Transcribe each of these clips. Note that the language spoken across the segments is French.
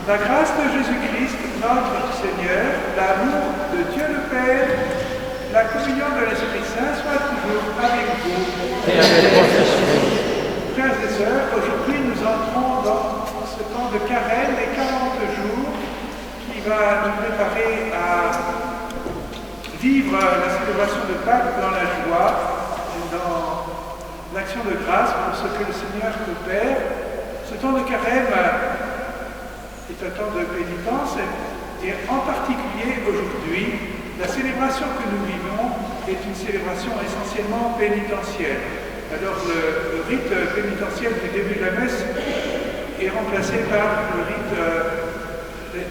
La grâce de Jésus-Christ, notre Seigneur, l'amour de Dieu le Père, la communion de l'Esprit Saint soit toujours avec vous. Et avec votre esprit. Frères et sœurs, aujourd'hui nous entrons dans ce temps de carême, les 40 jours, qui va nous préparer à vivre la célébration de Pâques dans la joie et dans l'action de grâce pour ce que le Seigneur peut faire. Ce temps de carême est un temps de pénitence et en particulier aujourd'hui, la célébration que nous vivons est une célébration essentiellement pénitentielle. Alors le rite pénitentiel du début de la messe est remplacé par le rite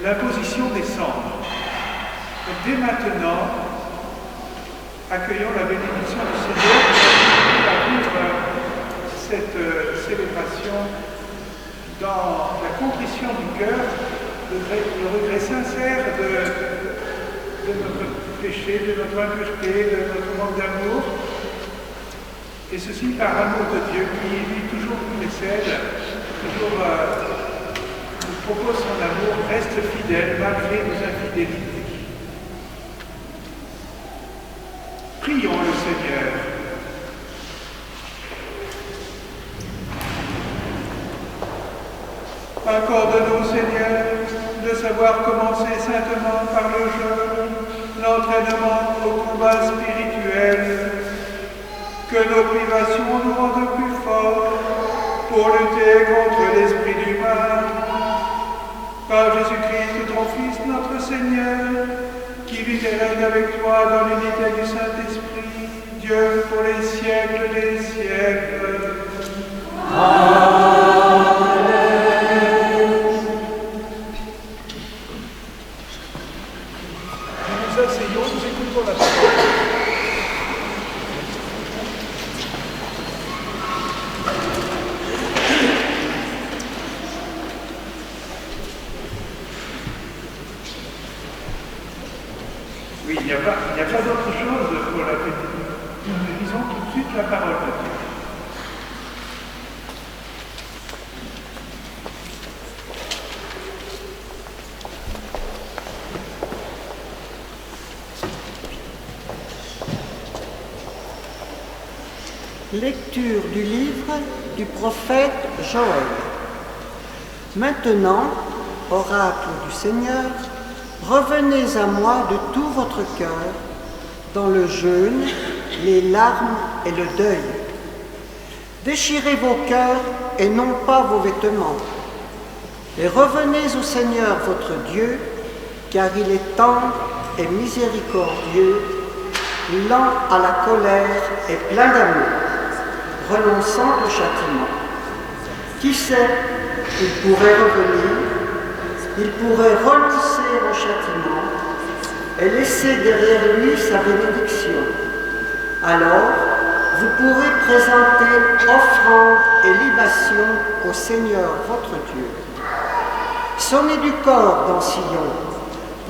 l'imposition des cendres. Donc, dès maintenant, accueillons la bénédiction du Seigneur à vivre cette célébration dans la contrition du cœur, le regret sincère de notre péché, de notre impureté, de notre manque d'amour, et ceci par amour de Dieu qui lui toujours nous précède, toujours nous propose son amour, reste fidèle malgré nos infidélités. Prions le Seigneur. Accorde-nous, Seigneur, de savoir commencer saintement par le jeûne, l'entraînement au combat spirituel, que nos privations nous rendent plus forts pour lutter contre l'esprit du mal. Par Jésus-Christ, ton Fils, notre Seigneur, qui vit et règne avec toi dans l'unité du Saint-Esprit, Dieu pour les siècles des siècles. Amen. Nous nous asseyons, nous écoutons la parole. Oui, il n'y a pas d'autre chose pour la pénitence. Nous lisons tout de suite la parole de Dieu. Lecture du livre du prophète Joël. Maintenant, oracle du Seigneur, revenez à moi de tout votre cœur, dans le jeûne, les larmes et le deuil. Déchirez vos cœurs et non pas vos vêtements. Et revenez au Seigneur votre Dieu, car il est tendre et miséricordieux, lent à la colère et plein d'amour, renonçant au châtiment. Qui sait, il pourrait revenir, il pourrait renoncer au châtiment et laisser derrière lui sa bénédiction. Alors, vous pourrez présenter offrandes et libations au Seigneur votre Dieu. Sonnez du corps dans Sion,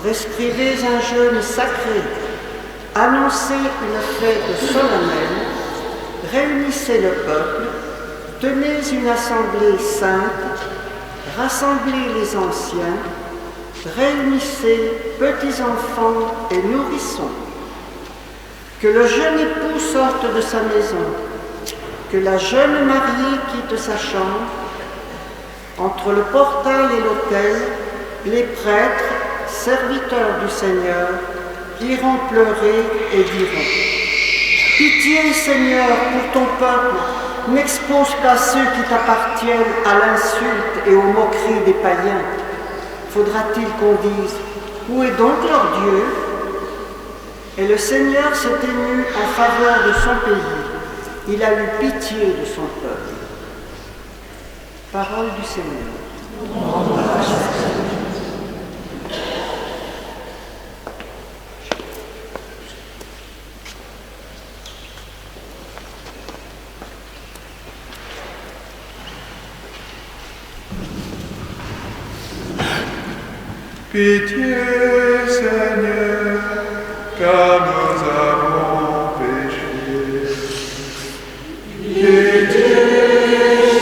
prescrivez un jeûne sacré, annoncez une fête solennelle, réunissez le peuple, tenez une assemblée sainte, rassemblez les anciens, réunissez petits-enfants et nourrissons. Que le jeune époux sorte de sa maison, que la jeune mariée quitte sa chambre. Entre le portail et l'autel, les prêtres, serviteurs du Seigneur, iront pleurer et diront : Pitié, Seigneur, pour ton peuple, n'expose pas ceux qui t'appartiennent à l'insulte et aux moqueries des païens. Faudra-t-il qu'on dise : Où est donc leur Dieu ? Et le Seigneur s'est ému en faveur de son pays. Il a eu pitié de son peuple. Parole du Seigneur. Pitié, Seigneur, car nous avons péché. Pitié,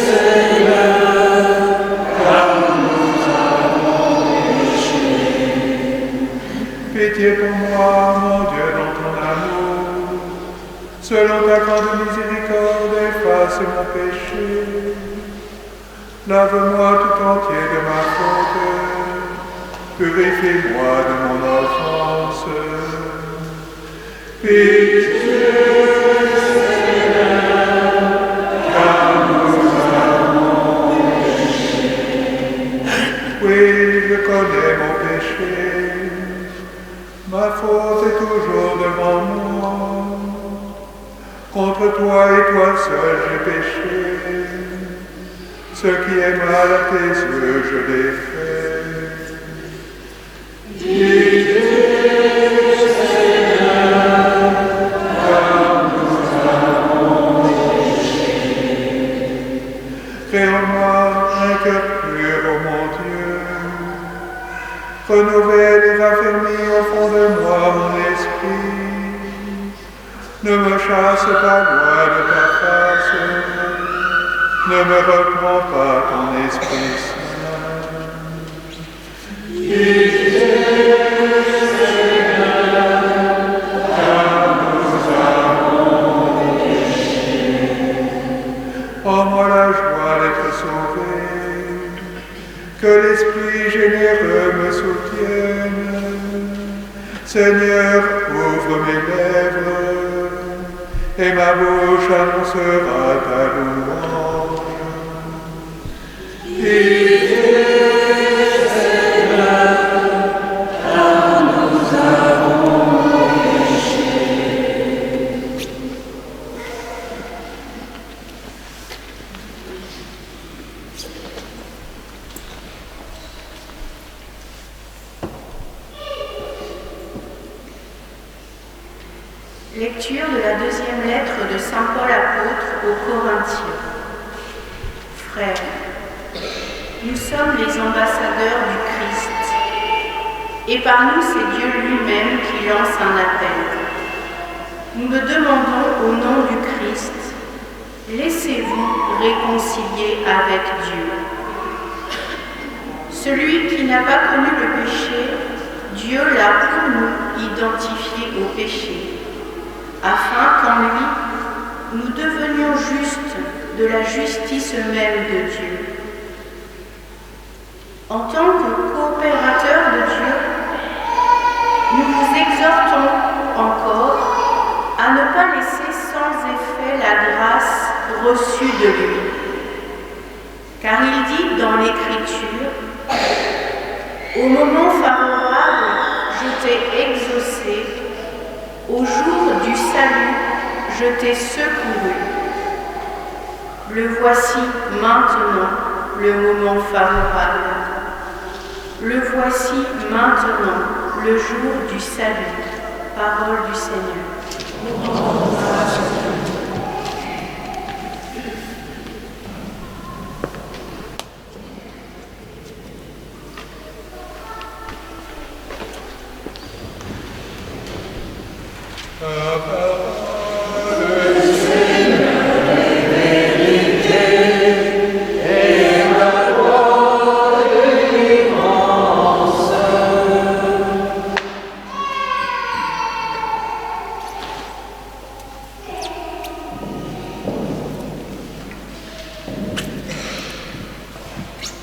Seigneur, car nous avons pitié pour moi, mon Dieu, dans ton amour. Selon ta grande miséricorde, efface mon péché. Lave-moi tout entier de ma faute. Purifie-moi de mon offense. Pitié, Seigneur, car nous avons péché. Oui, je connais mon péché. Ma faute est toujours devant moi. Contre toi et toi seul j'ai péché. Ce qui est mal à tes yeux, je l'ai fait. Pitié, Seigneur, car nous avons péché. Crée en moi un cœur pur, ô mon Dieu. Renouvelle et raffermis au fond de moi mon esprit. Ne me chasse pas loin de ta face. Ne me reprends pas ton Esprit Saint. Pitié, Seigneur, car nous avons péché. Rends-moi la joie d'être sauvé, que l'Esprit généreux me soutienne. Seigneur, ouvre mes lèvres, et ma bouche annoncera ta louange. Pitié, Seigneur, car nous avons péché. Lecture de la deuxième lettre de saint Paul apôtre aux Corinthiens. Frères, nous sommes les ambassadeurs du Christ, et par nous c'est Dieu lui-même qui lance un appel. Nous le demandons au nom du Christ, laissez-vous réconcilier avec Dieu. Celui qui n'a pas connu le péché, Dieu l'a pour nous identifié au péché, afin qu'en lui, nous devenions justes de la justice même de Dieu. En tant que coopérateurs de Dieu, nous vous exhortons encore à ne pas laisser sans effet la grâce reçue de lui. Car il dit dans l'Écriture, « Au moment favorable, je t'ai exaucé, au jour du salut, je t'ai secouru. Le voici maintenant, le moment favorable. Le voici maintenant, le jour du salut. » Parole du Seigneur.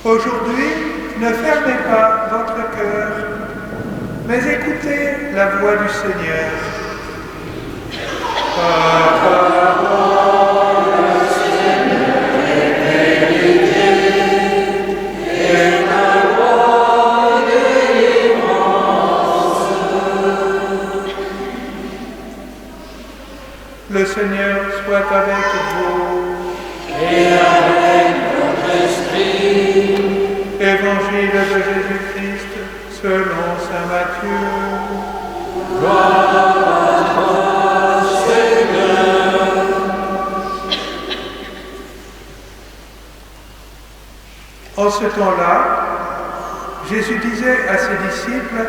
Aujourd'hui, ne fermez pas votre cœur, mais écoutez la voix du Seigneur. Ta parole, Seigneur, est vérité, et ta voix délivrance. Le Seigneur soit avec vous. Et avec votre esprit. Évangile de Jésus-Christ selon saint Matthieu. Gloire à toi, Seigneur. En ce temps-là, Jésus disait à ses disciples,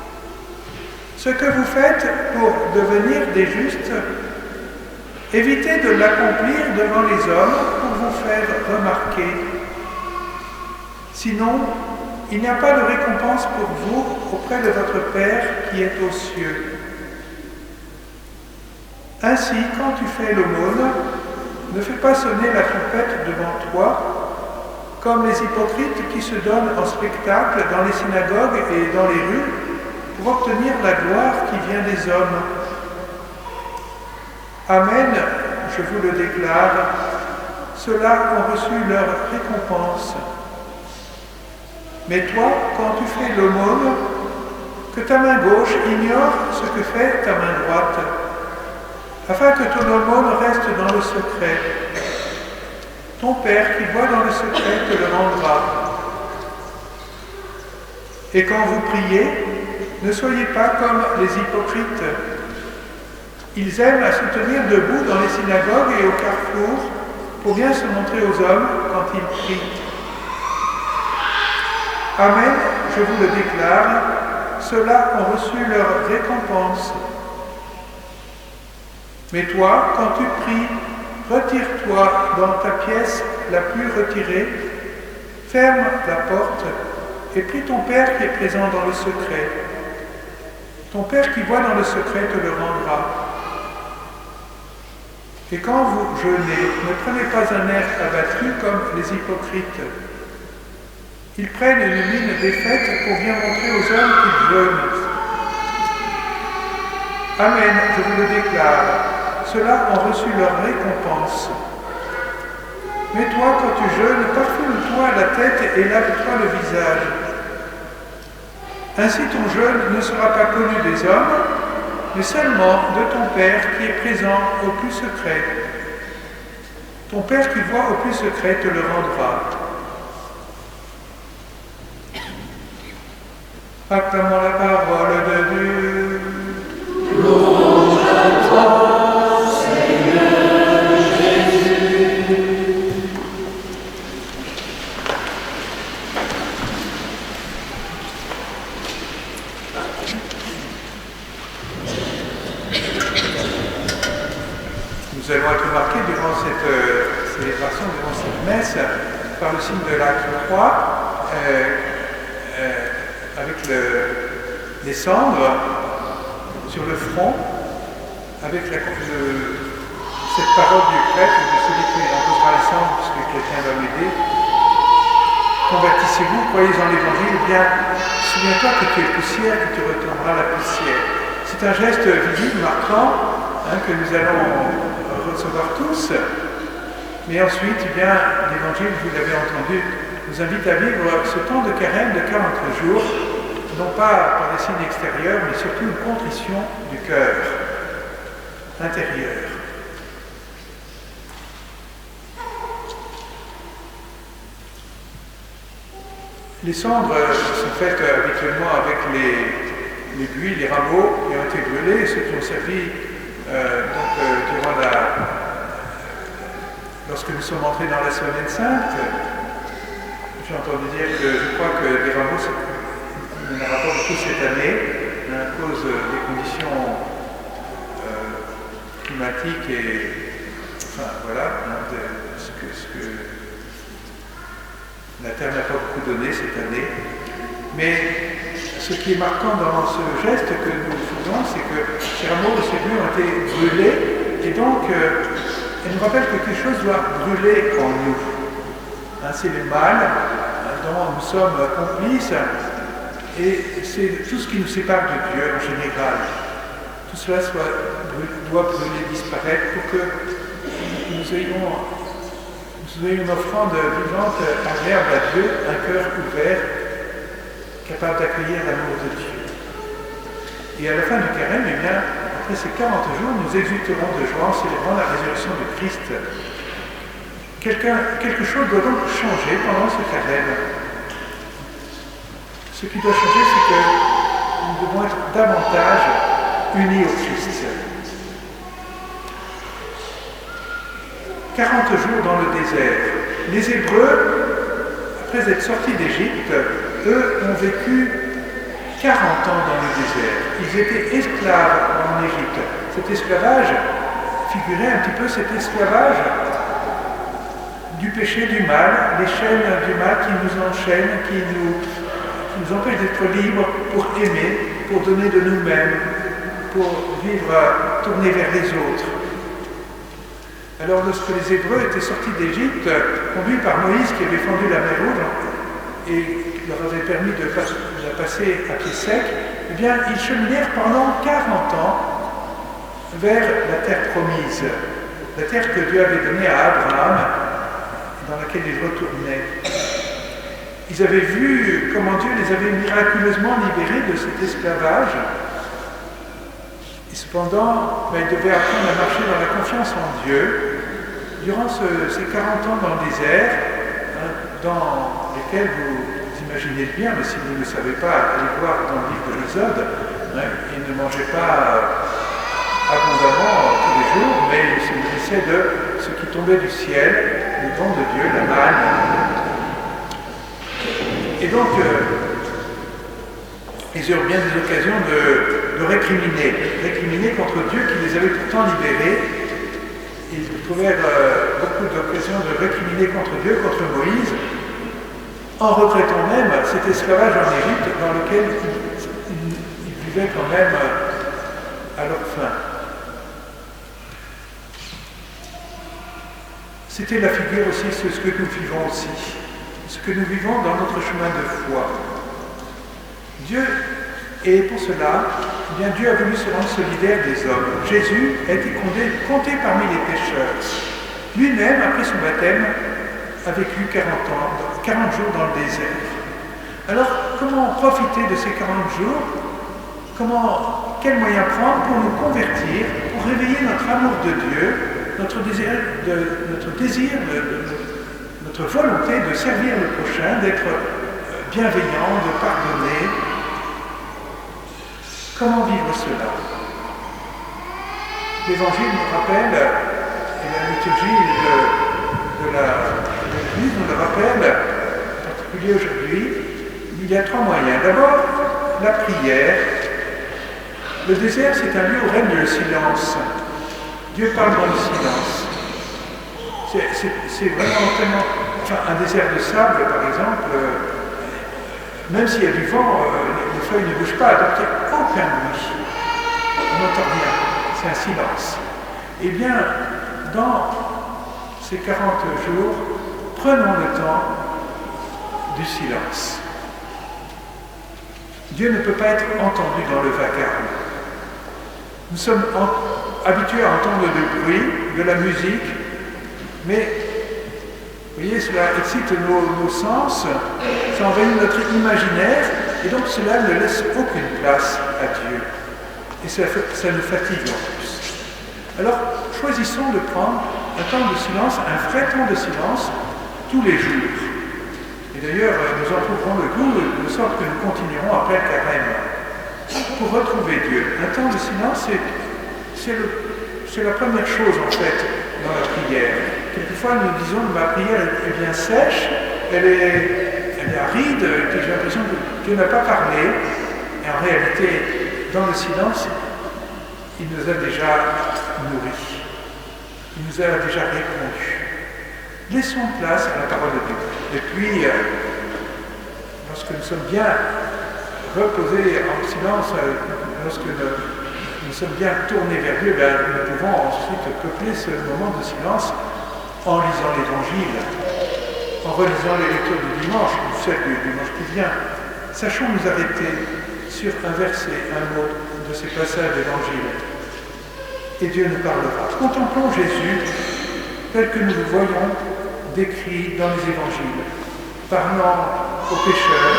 « Ce que vous faites pour devenir des justes, évitez de l'accomplir devant les hommes pour vous faire remarquer. Sinon, il n'y a pas de récompense pour vous auprès de votre Père qui est aux cieux. Ainsi, quand tu fais l'aumône, ne fais pas sonner la trompette devant toi, comme les hypocrites qui se donnent en spectacle dans les synagogues et dans les rues pour obtenir la gloire qui vient des hommes. Amen, je vous le déclare, ceux-là ont reçu leur récompense. Mais toi, quand tu fais l'aumône, que ta main gauche ignore ce que fait ta main droite, afin que ton aumône reste dans le secret. Ton Père qui voit dans le secret te le rendra. Et quand vous priez, ne soyez pas comme les hypocrites. Ils aiment à se tenir debout dans les synagogues et au carrefour pour bien se montrer aux hommes quand ils prient. Amen, je vous le déclare, ceux-là ont reçu leur récompense. Mais toi, quand tu pries, retire-toi dans ta pièce la plus retirée, ferme la porte et prie ton Père qui est présent dans le secret. Ton Père qui voit dans le secret te le rendra. Et quand vous jeûnez, ne prenez pas un air abattu comme les hypocrites. Ils prennent une mine défaite pour bien montrer aux hommes qu'ils jeûnent. Amen, je vous le déclare, ceux-là ont reçu leur récompense. Mais toi, quand tu jeûnes, parfume-toi la tête et lave-toi le visage. Ainsi ton jeûne ne sera pas connu des hommes, mais seulement de ton Père qui est présent au plus secret. Ton Père qui voit au plus secret te le rendra. Acclamons la parole de Dieu. Louange à toi, Seigneur Jésus. Nous allons être marqués durant cette célébration, durant cette messe, par le signe de la croix, avec les cendres sur le front, avec cette parole du prêtre, de celui qui imposera les cendres, puisque quelqu'un va m'aider. Convertissez-vous, croyez en l'Évangile, bien, souviens-toi que tu es poussière, que tu retourneras la poussière. C'est un geste visible, marquant, que nous allons recevoir tous. Mais ensuite, eh bien, l'Évangile, vous l'avez entendu, nous invite à vivre ce temps de carême de 40 jours, non pas par des signes extérieurs, mais surtout une contrition du cœur intérieur. Les cendres sont faites habituellement avec les buis, les rameaux qui ont été brûlés, et ceux qui ont servi durant lorsque nous sommes entrés dans la Semaine Sainte. J'ai entendu dire que je crois que les rameaux, il n'y en aura pas beaucoup cette année, à cause des conditions climatiques et enfin voilà, ce que la Terre n'a pas beaucoup donné cette année. Mais ce qui est marquant dans ce geste que nous faisons, c'est que ces rameaux de ces buis ont été brûlés, et donc elle nous rappelle que quelque chose doit brûler en nous. C'est le mal dont nous sommes complices, et c'est tout ce qui nous sépare de Dieu en général. Tout cela doit brûler, disparaître, pour que nous ayons une offrande vivante, agréable à Dieu, un cœur ouvert, capable d'accueillir l'amour de Dieu. Et à la fin du carême, eh bien, après ces 40 jours, nous exulterons de joie en célébrant la résurrection de Christ. Quelque chose doit donc changer pendant ce carême. Ce qui doit changer, c'est que nous devons être davantage unis au Christ. 40 jours dans le désert. Les Hébreux, après être sortis d'Égypte, eux ont vécu 40 ans dans le désert. Ils étaient esclaves en Égypte. Cet esclavage figurait un petit peu cet esclavage du péché du mal, les chaînes du mal qui nous enchaînent, qui nous qui nous empêche d'être libres pour aimer, pour donner de nous-mêmes, pour vivre tourné vers les autres. Alors lorsque les Hébreux étaient sortis d'Égypte, conduits par Moïse qui avait fendu la mer Rouge et leur avait permis de la passer à pied sec, eh bien ils cheminèrent pendant 40 ans vers la terre promise, la terre que Dieu avait donnée à Abraham, dans laquelle ils retournaient. Ils avaient vu comment Dieu les avait miraculeusement libérés de cet esclavage. Et cependant, ils devaient apprendre à marcher dans la confiance en Dieu durant ces 40 ans dans le désert, dans lesquels vous imaginez bien, mais si vous ne le savez pas, allez voir dans le livre de l'Exode, ils ne mangeaient pas abondamment tous les jours, mais ils se nourrissaient de ce qui tombait du ciel, le don de Dieu, la manne. Et donc, ils eurent bien des occasions de récriminer contre Dieu qui les avait pourtant libérés. Ils trouvèrent beaucoup d'occasions de récriminer contre Dieu, contre Moïse, en regrettant même cet esclavage en Égypte dans lequel ils vivaient quand même à leur fin. C'était la figure aussi de ce que nous vivons aussi, ce que nous vivons dans notre chemin de foi. Dieu, et pour cela, eh bien, Dieu a voulu se rendre solidaire des hommes. Jésus a été compté parmi les pécheurs. Lui-même, après son baptême, a vécu 40 jours dans le désert. Alors, comment profiter de ces 40 jours? Quels moyens prendre pour nous convertir, pour réveiller notre amour de Dieu, notre désir, notre volonté de servir le prochain, d'être bienveillant, de pardonner? Comment vivre cela? L'Évangile nous rappelle, et la liturgie de l'Église nous le rappelle, en particulier aujourd'hui, il y a 3 moyens. D'abord, la prière. Le désert, c'est un lieu où règne le silence. Dieu parle dans le silence. C'est vraiment tellement... Enfin, un désert de sable, par exemple, même s'il y a du vent, les feuilles ne bougent pas, donc il n'y a aucun bruit. On n'entend rien. C'est un silence. Eh bien, dans ces 40 jours, prenons le temps du silence. Dieu ne peut pas être entendu dans le vacarme. Nous sommes habitués à entendre du bruit, de la musique, mais vous voyez, cela excite nos sens, ça envahit notre imaginaire, et donc cela ne laisse aucune place à Dieu. Et ça nous fatigue en plus. Alors, choisissons de prendre un temps de silence, un vrai temps de silence, tous les jours. Et d'ailleurs, nous en trouverons le goût, de sorte que nous continuerons après le carême. Pour retrouver Dieu. Un temps de silence, c'est la première chose en fait dans la prière. Quelquefois nous disons que ma prière est bien sèche, elle est aride, et puis j'ai l'impression que Dieu n'a pas parlé. Et en réalité, dans le silence, il nous a déjà nourris. Il nous a déjà répondu. Laissons place à la parole de Dieu. Et puis, lorsque nous sommes bien reposés en silence, lorsque nous sommes bien tournés vers Dieu, nous pouvons ensuite peupler ce moment de silence en lisant l'Évangile, en relisant les lectures du dimanche, ou celles du dimanche qui vient. Sachons nous arrêter sur un verset, un mot de ces passages d'Évangile. Et Dieu nous parlera. Contemplons Jésus tel que nous le voyons décrit dans les Évangiles, parlant aux pécheurs,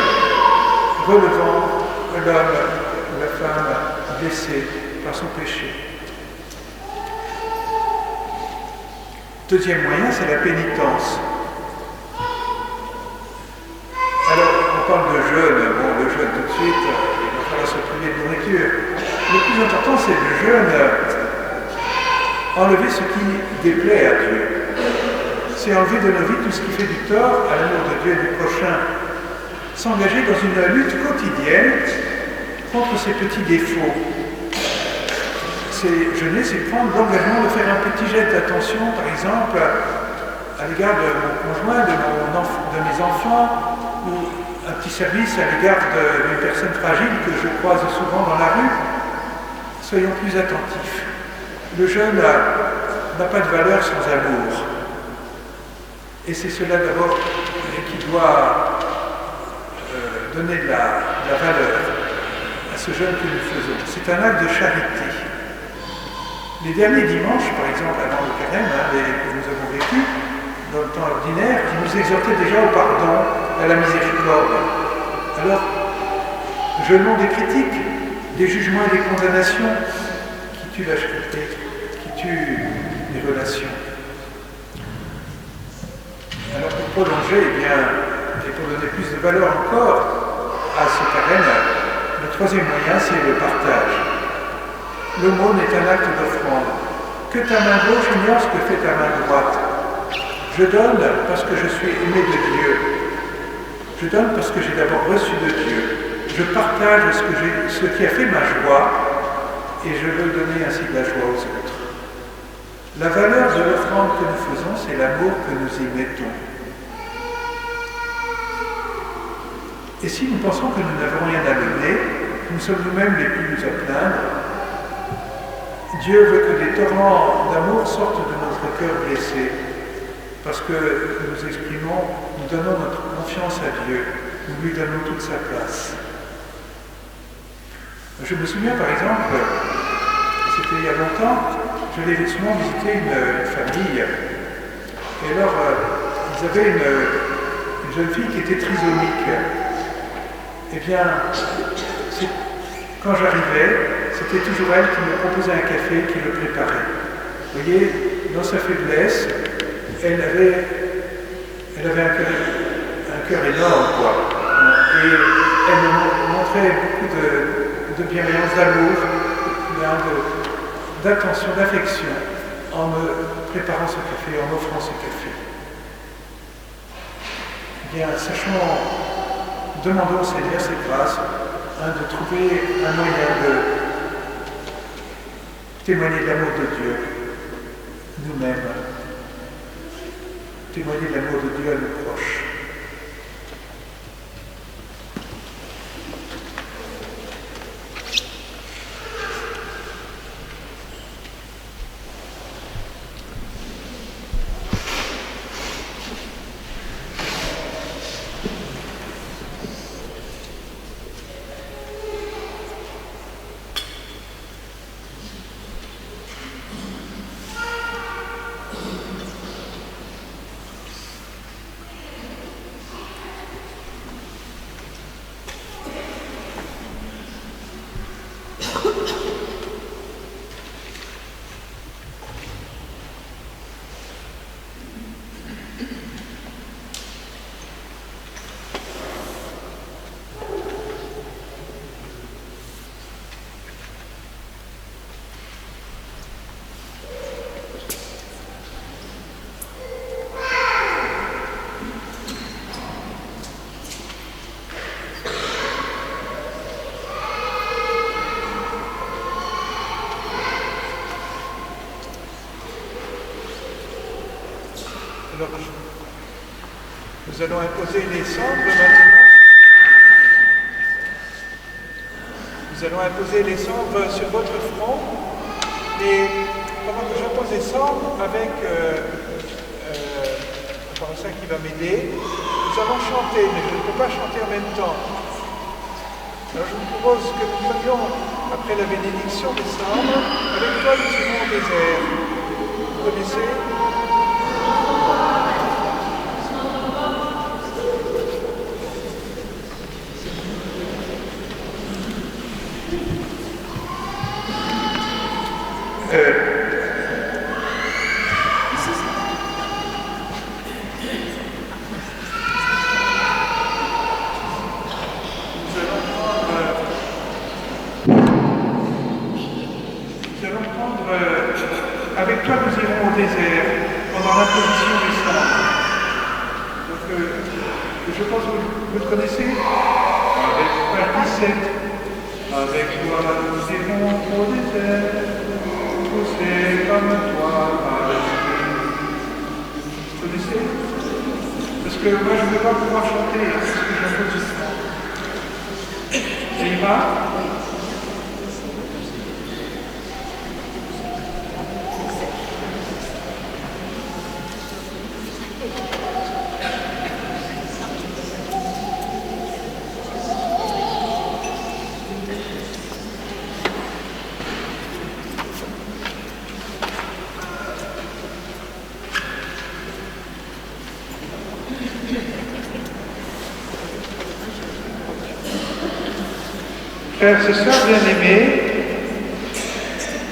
relevant l'homme ou la femme blessé par son péché. Deuxième moyen, c'est la pénitence. Alors, on parle de jeûne. Bon, le jeûne tout de suite, il va falloir se priver de nourriture. Le plus important, c'est le jeûne, enlever ce qui déplaît à Dieu. C'est enlever de nos vies tout ce qui fait du tort à l'amour de Dieu et du prochain. S'engager dans une lutte quotidienne contre ces petits défauts. Jeûner, c'est prendre l'engagement de faire un petit geste d'attention, par exemple, à l'égard de mon conjoint, de mes enfants, ou un petit service à l'égard d'une personne fragile que je croise souvent dans la rue. Soyons plus attentifs. Le jeûne n'a pas de valeur sans amour. Et c'est cela d'abord qui doit donner de la valeur à ce jeûne que nous faisons. C'est un acte de charité. Les derniers dimanches, par exemple, avant le carême, que nous avons vécu, dans le temps ordinaire, qui nous exhortaient déjà au pardon, à la miséricorde. Alors, jeûnons des critiques, des jugements et des condamnations qui tuent la charité, qui tuent les relations. Alors, pour prolonger, et pour donner plus de valeur encore à ce carême, le troisième moyen, c'est le partage. L'aumône est un acte d'offrande. Que ta main gauche ignore ce que fait ta main droite. Je donne parce que je suis aimé de Dieu. Je donne parce que j'ai d'abord reçu de Dieu. Je partage ce qui a fait ma joie et je veux donner ainsi de la joie aux autres. La valeur de l'offrande que nous faisons, c'est l'amour que nous y mettons. Et si nous pensons que nous n'avons rien à donner, nous sommes nous-mêmes les plus à plaindre. Dieu veut que des torrents d'amour sortent de notre cœur blessé, parce que nous donnons notre confiance à Dieu, nous lui donnons toute sa place. Je me souviens par exemple, c'était il y a longtemps, j'allais souvent visiter une famille, et alors ils avaient une jeune fille qui était trisomique. Eh bien, quand j'arrivais, c'était toujours elle qui me proposait un café, qui le préparait. Vous voyez, dans sa faiblesse, elle avait un cœur énorme, quoi. Et elle me montrait beaucoup de bienveillance, d'amour, d'attention, d'affection, en me préparant ce café, en m'offrant ce café. Eh bien, demandons au Seigneur cette grâce, de trouver un moyen de témoigner de l'amour de Dieu, nous-mêmes, témoigner de l'amour de Dieu à nos proches. Alors, nous allons imposer les cendres maintenant. Nous allons imposer les cendres sur votre front. Et pendant que j'impose les cendres avec un pharmacien qui va m'aider, nous allons chanter, mais je ne peux pas chanter en même temps. Alors je vous propose que nous faisions, après la bénédiction des cendres, avec toi nous irons au désert. Vous connaissez ? Avec toi, nous irons au désert pendant l'imposition des cendres. Donc, je pense que vous le connaissez. Avec page 17. Avec toi, nous irons au désert, poussés comme toi, vous connaissez? Parce que moi, je ne vais pas pouvoir chanter, parce que j'impose du sang. Shema. Frères et sœurs bien-aimés,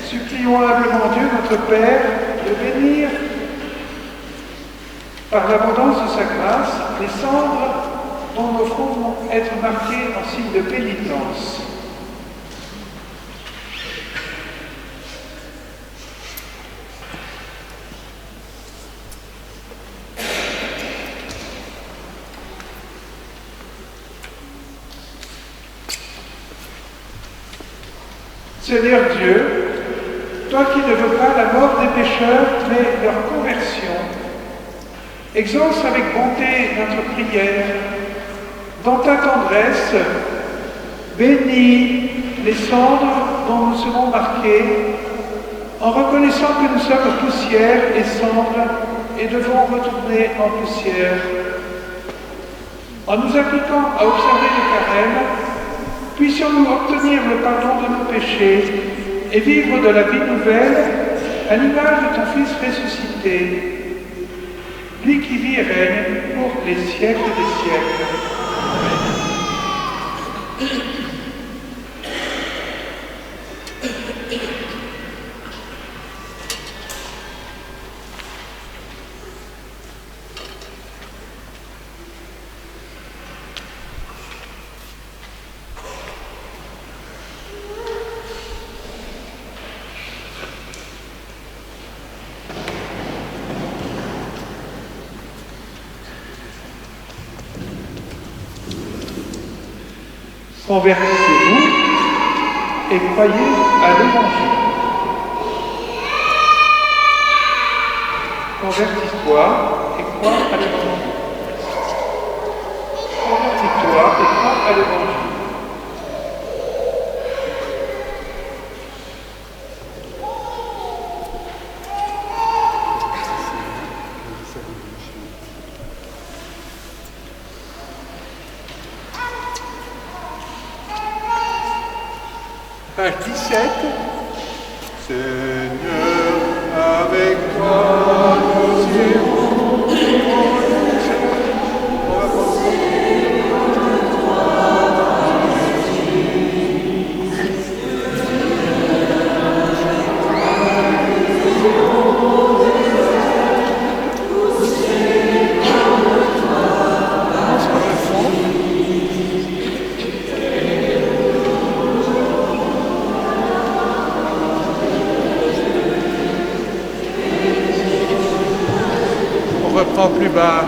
supplions humblement Dieu, notre Père, de bénir par l'abondance de sa grâce les cendres dont nos fronts vont être marqués en signe de pénitence. Seigneur Dieu, toi qui ne veux pas la mort des pécheurs, mais leur conversion, exauce avec bonté notre prière. Dans ta tendresse, bénis les cendres dont nous serons marqués, en reconnaissant que nous sommes poussière et cendres et devons retourner en poussière. En nous appliquant à observer le carême, puissions-nous obtenir le pardon de nos péchés et vivre de la vie nouvelle à l'image de ton Fils ressuscité, lui qui vit et règne pour les siècles des siècles. Convertissez-vous et croyez à l'Évangile. Convertis-toi et crois à l'Évangile. Convertis-toi et crois à l'Évangile. Page 17. Seigneur, avec toi nous irons. On reprend plus bas.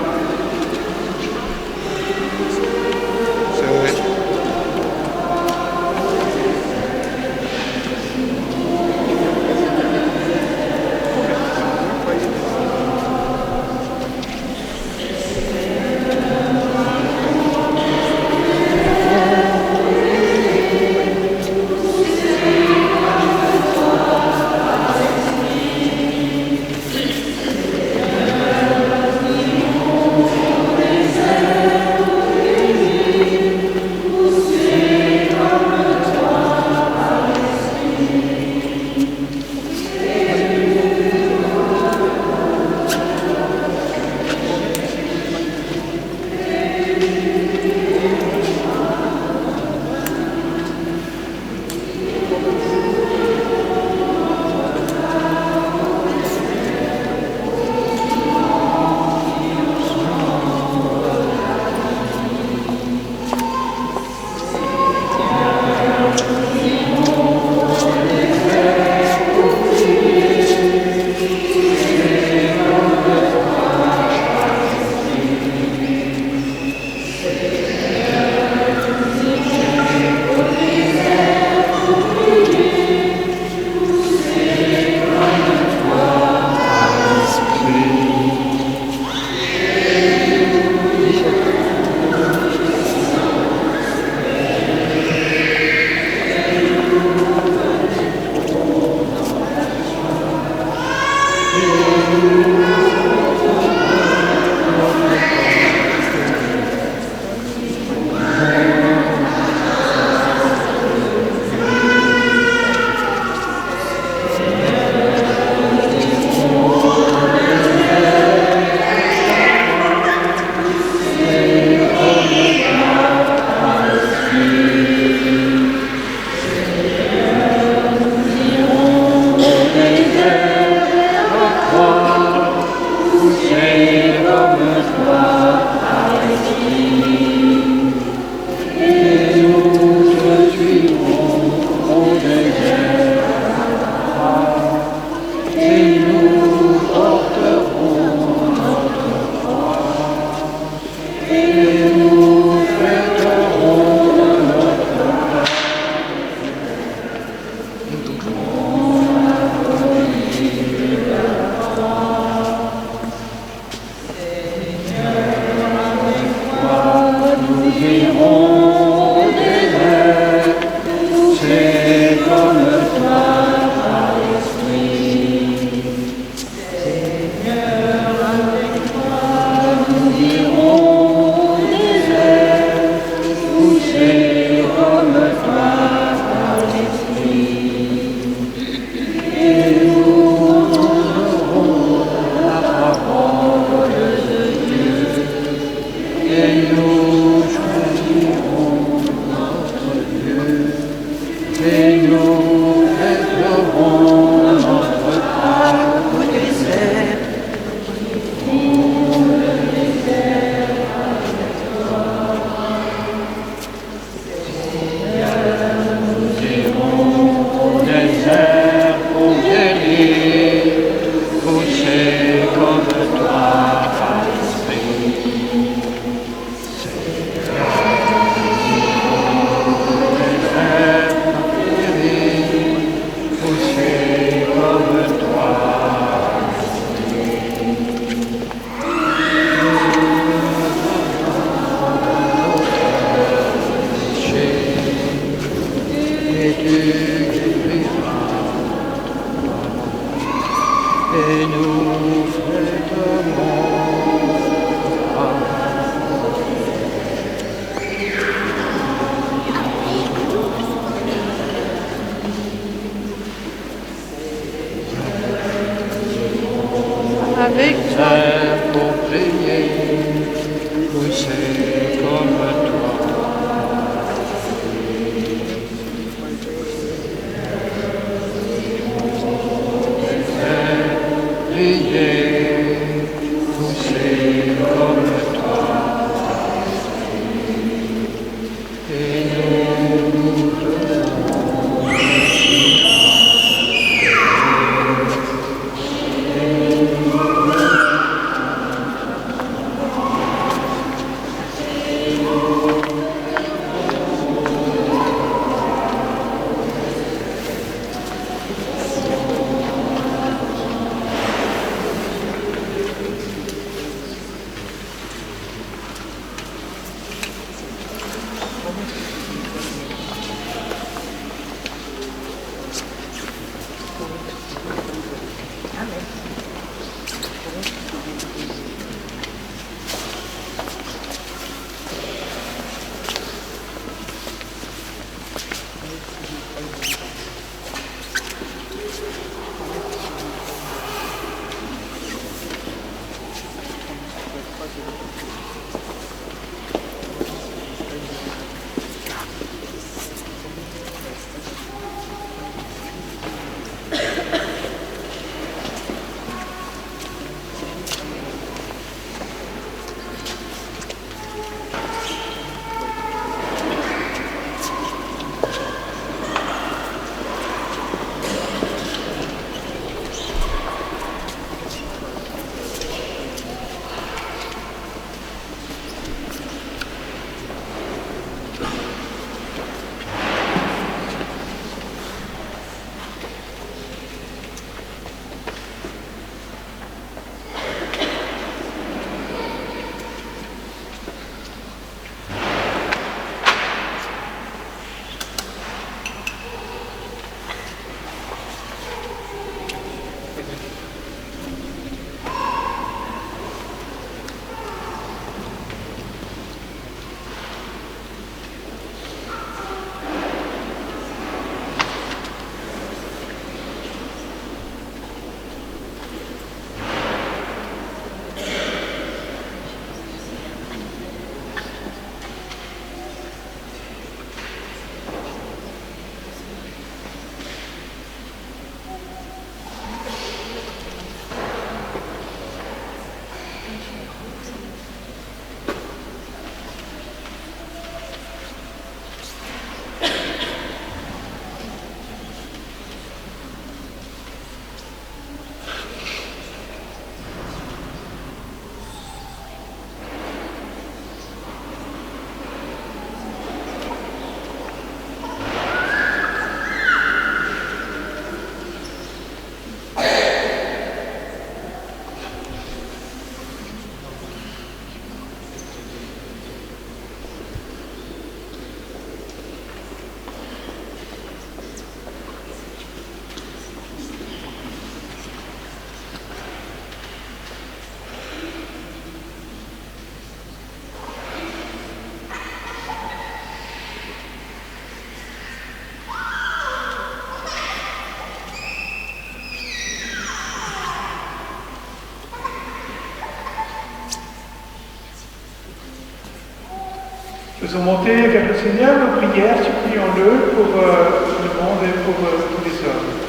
Faisons monter vers le Seigneur nos prières, supplions-le pour le monde et pour tous les hommes.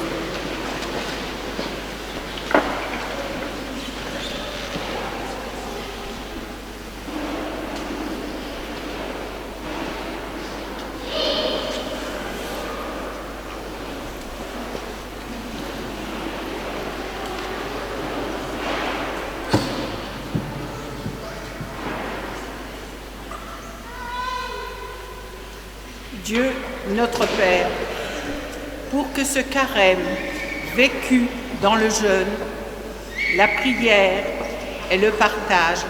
Dieu, notre Père, pour que ce carême vécu dans le jeûne, la prière et le partage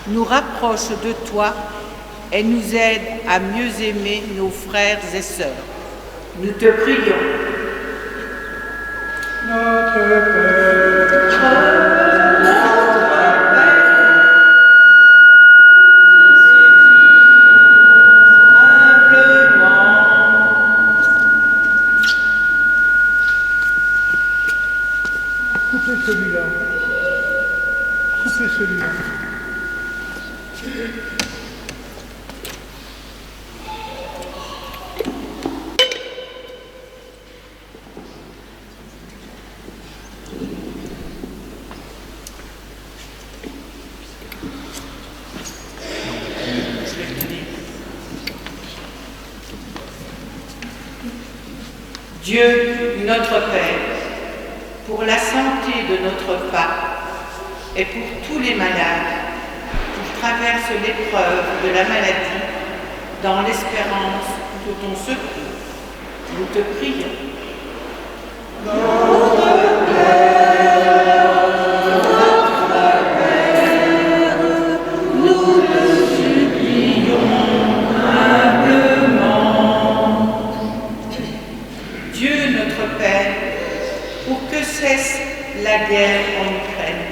nous rapprochent de toi et nous aident à mieux aimer nos frères et sœurs. Nous te prions. Notre Père, celui-là. Coupez celui-là. Dieu, notre Père, pour la santé de notre pape et pour tous les malades qui traversent l'épreuve de la maladie dans l'espérance de ton secours, nous te prions. Cesse la guerre en Ukraine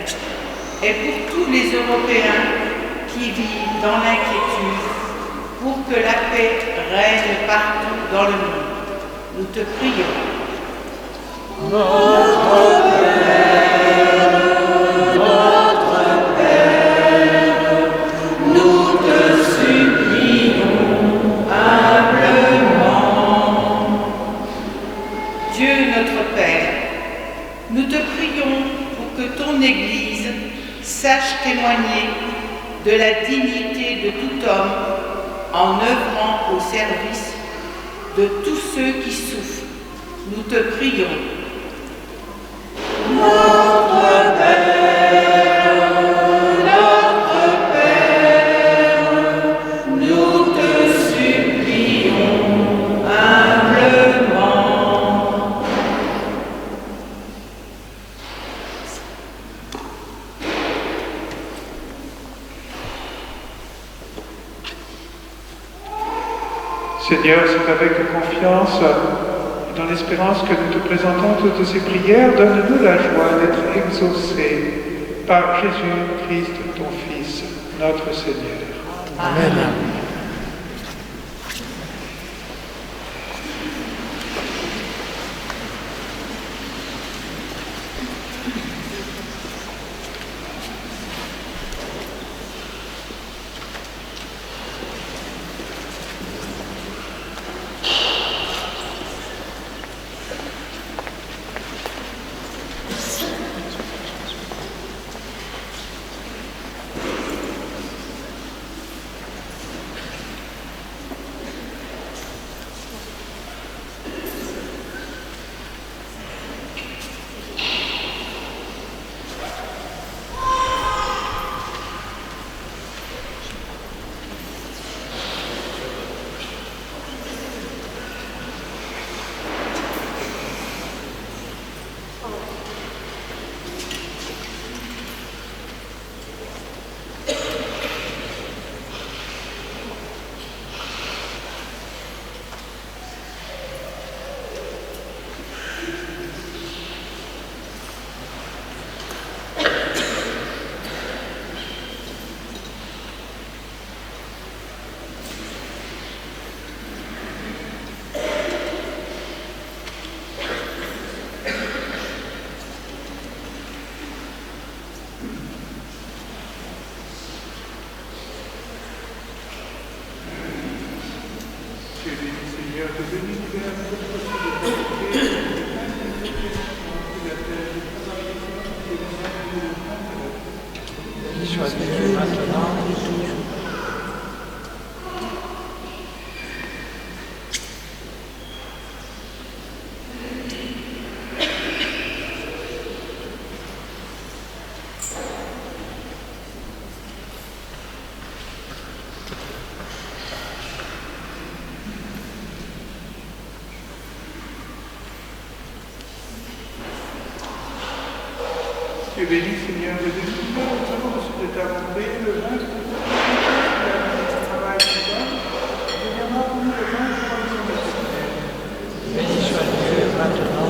et pour tous les Européens qui vivent dans l'inquiétude, pour que la paix règne partout dans le monde. Nous te prions. Notre Père, nous te supplions humblement. Dieu notre Père, nous te prions pour que ton Église sache témoigner de la dignité de tout homme en œuvrant au service de tous ceux qui souffrent. Nous te prions. Notre Père, nous te supplions humblement. Seigneur, c'est avec confiance et dans l'espérance que nous te présentons toutes ces prières. Donne-nous la joie d'être exaucés par Jésus-Christ, ton Fils, notre Seigneur. Amen. Tu es béni, Seigneur, de Dieu, de ta volonté, le vin, de travail du pain, deviendra pour nous le vin de la provision de Seigneur. Béni soit Dieu maintenant.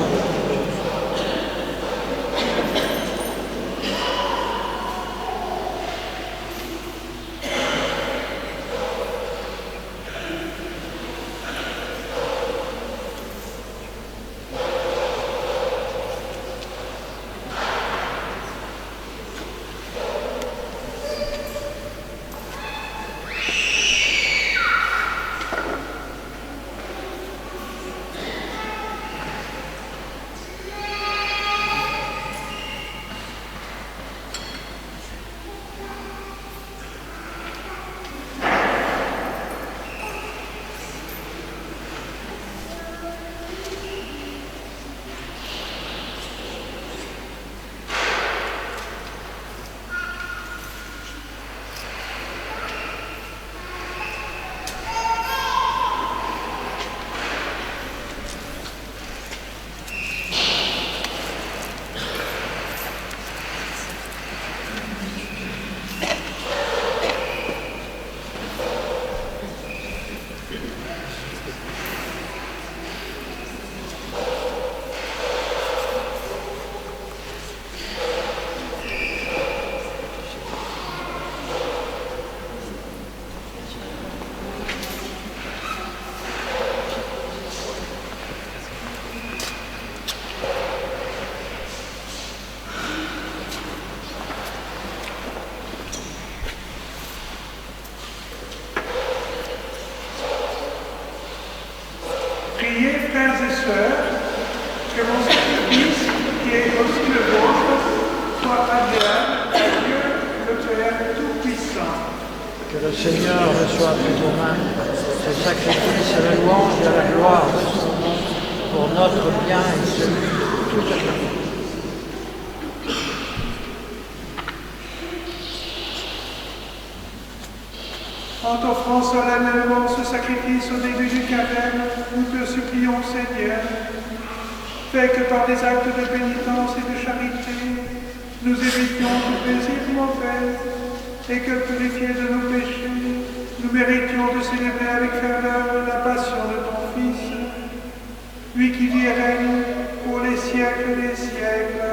priez, frères et sœurs, que mon sacrifice, qui est aussi le vôtre, soit agréable à Dieu, le Père Tout-Puissant. Que le Seigneur reçoive de vos mains ce sacrifice à la louange et à la gloire de son nom pour notre bien et celui de toute la famille. En t'offrant solennellement ce sacrifice au début du carême, nous te supplions, Seigneur, fais que par des actes de pénitence et de charité, nous évitions tout plaisir mauvais, et que, purifiés de nos péchés, nous méritions de célébrer avec ferveur la passion de ton Fils, lui qui vit et règne pour les siècles des siècles.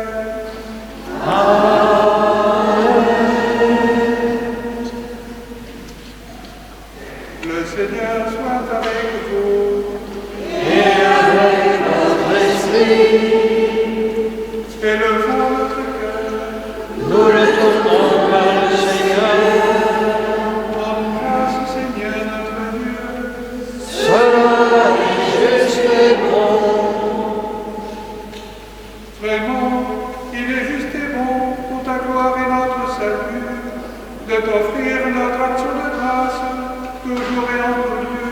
Le Seigneur soit avec vous. Et avec votre esprit, Élevons notre cœur. nous le tournons vers le Seigneur. Rends grâce au Seigneur notre Dieu. Cela est juste et bon. Vraiment, il est juste et bon pour ta gloire et notre salut de t'offrir notre action de grâce toujours et entre Dieu,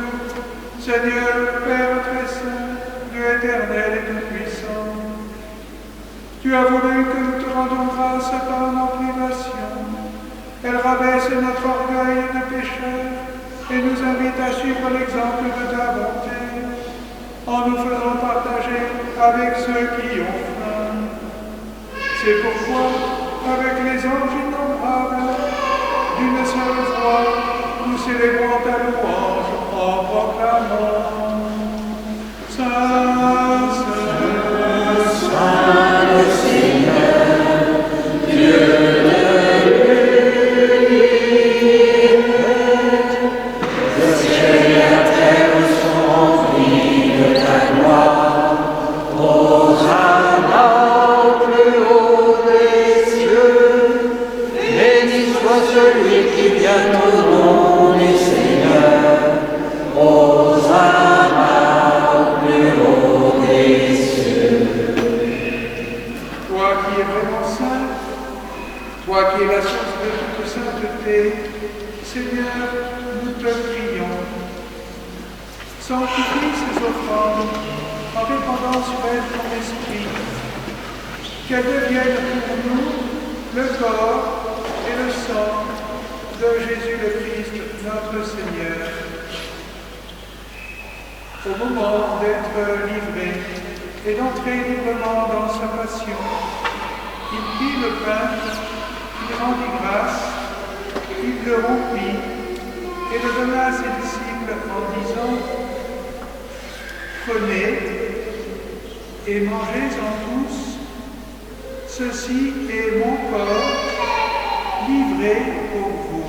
Seigneur, Père très saint, Dieu éternel et tout-puissant. Tu as voulu que nous te rendions grâce par nos privations. Elle rabaisse notre orgueil de pécheur et nous invite à suivre l'exemple de ta bonté, en nous faisant partager avec ceux qui ont faim. C'est pourquoi, avec les anges innombrables, d'une seule voix, nous célébrons ta louange en proclamant Saint, Saint, Saint le Seigneur, Dieu de l'univers. Le ciel et la terre sont remplis de ta gloire. Hosanna au plus haut des cieux. Béni soit celui qui vient au nom du Seigneur. Hosanna au plus haut des cieux. Toi qui es vraiment saint, toi qui es la source de toute sainteté, Seigneur, nous te prions. Sanctifie ces offrandes en répandant sur elles ton esprit, qu'elles deviennent pour nous le corps et le sang de Jésus le Christ, notre Seigneur. Au moment d'être livré et d'entrer librement dans sa passion, il prit le pain, il rendit grâce, il le rompit et le donna à ses disciples en disant « Prenez et mangez-en tous, ceci est mon corps livré pour vous. »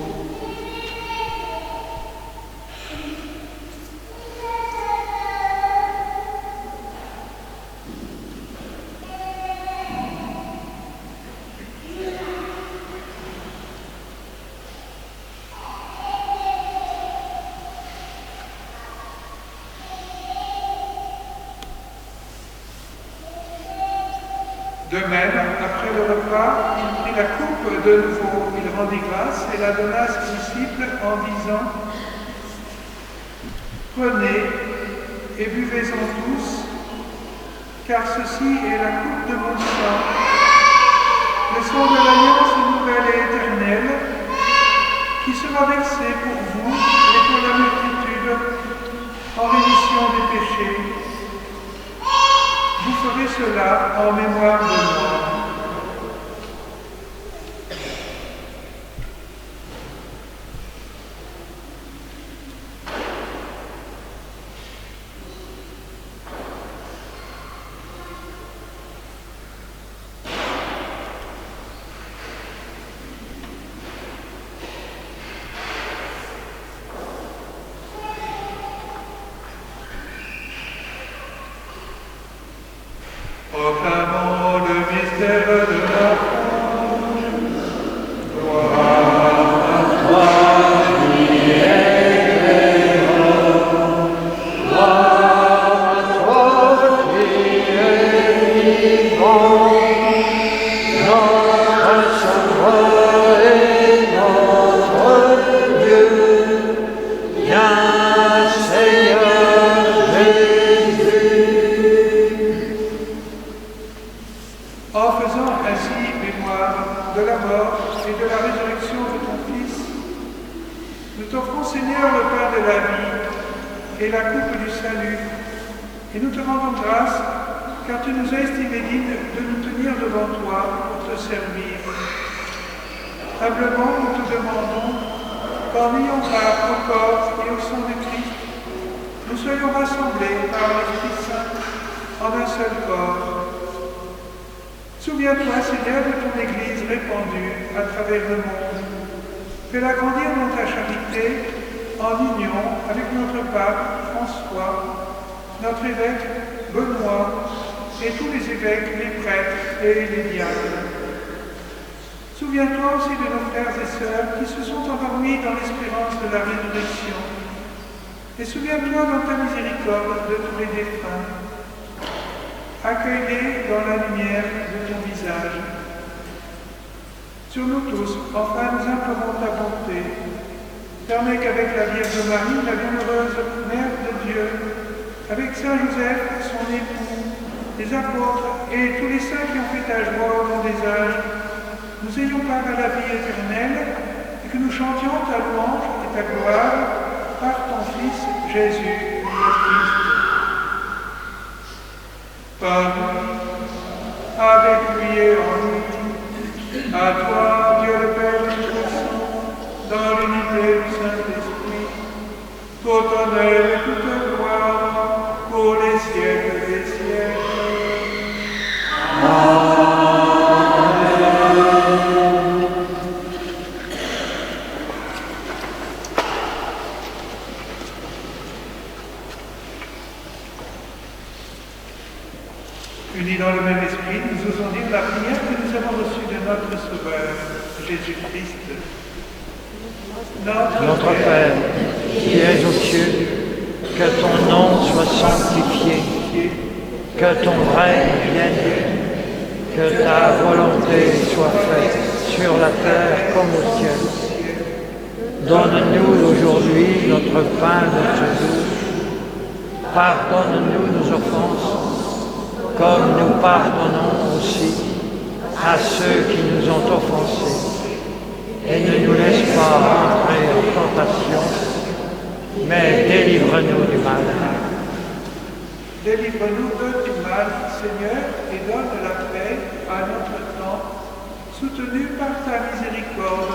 De même, après le repas, il prit la coupe de nouveau, il rendit grâce et la donna à ses disciples en disant « Prenez et buvez-en tous, car ceci est la coupe de mon sang, le sang de l'alliance nouvelle et éternelle, qui sera versé pour vous et pour la multitude en rémission des péchés. Vous ferez cela en mémoire de moi. » Proclamons le mystère de la foi. Gloire à toi, qui es vivant. Gloire à toi, et la coupe du salut. Et nous te rendons grâce, car tu nous as estimés dignes de nous tenir devant toi pour te servir. Humblement, nous te demandons qu'en ayant part au corps et au sang de Christ, nous soyons rassemblés par l'Esprit Saint en un seul corps. Souviens-toi, Seigneur, de ton Église répandue à travers le monde. Fais-la grandir dans ta charité, en union avec notre pape François, notre évêque Benoît et tous les évêques, les prêtres et les diacres. Souviens-toi aussi de nos frères et sœurs qui se sont endormis dans l'espérance de la résurrection. Et souviens-toi dans ta miséricorde de tous les défunts. Accueille-les dans la lumière de ton visage. Sur nous tous, enfin, nous implorons ta bonté. Permets qu'avec la Vierge Marie, la bienheureuse Mère de Dieu, avec Saint Joseph, son époux, les apôtres et tous les saints qui ont fait ta joie au long des âges, nous ayons part à la vie éternelle et que nous chantions ta louange et ta gloire par ton Fils Jésus le Christ. Par lui, avec lui et en lui, à toi, Dieu le Père Tout-Puissant, dans l'unité du Saint-Esprit, tout honneur et toute gloire pour les siècles des siècles. Amen. Unis dans le même esprit, nous osons dire la prière que nous avons reçue de notre Sauveur, Jésus-Christ. Notre Père, qui es aux cieux, que ton nom soit sanctifié, que ton règne vienne, que ta volonté soit faite sur la terre comme au ciel. Donne-nous aujourd'hui notre pain de ce jour. Pardonne-nous nos offenses, comme nous pardonnons aussi à ceux qui nous ont offensés. Et ne nous laisse pas entrer en tentation, mais délivre-nous du mal. Délivre-nous du mal, Seigneur, et donne la paix à notre temps. Soutenus par ta miséricorde,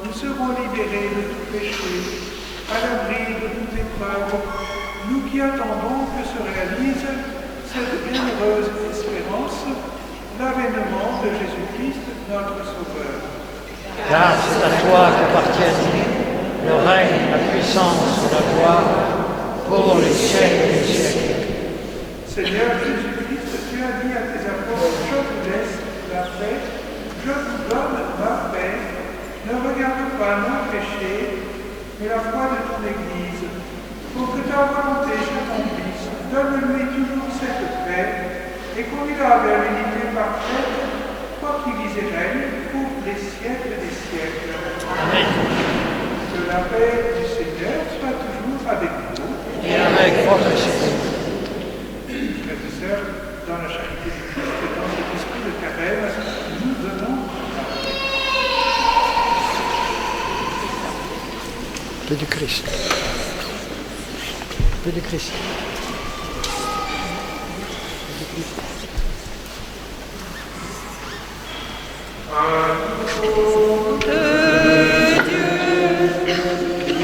nous serons libérés de tout péché, à l'abri de toute épreuve, nous qui attendons que se réalise cette bienheureuse espérance, l'avènement de Jésus-Christ, notre Sauveur. Car c'est à toi qu'appartiennent le règne, la puissance et la gloire pour les siècles des siècles. Seigneur Jésus-Christ, tu as dit à tes apôtres, je vous laisse la paix, je vous donne ma paix. Ne regarde pas nos péchés, mais la foi de ton Église, pour que ta volonté s'accomplisse. Donne-lui toujours cette paix et conduis-la vers l'unité parfaite, toi qui vis et règnes pour les siècles des siècles. Amen. Que la paix du Seigneur soit toujours avec vous. Et avec votre esprit. Frères et sœurs, dans la charité du Christ et dans cet esprit de carême, nous donnons la paix. Paix du Christ. Paix du Christ.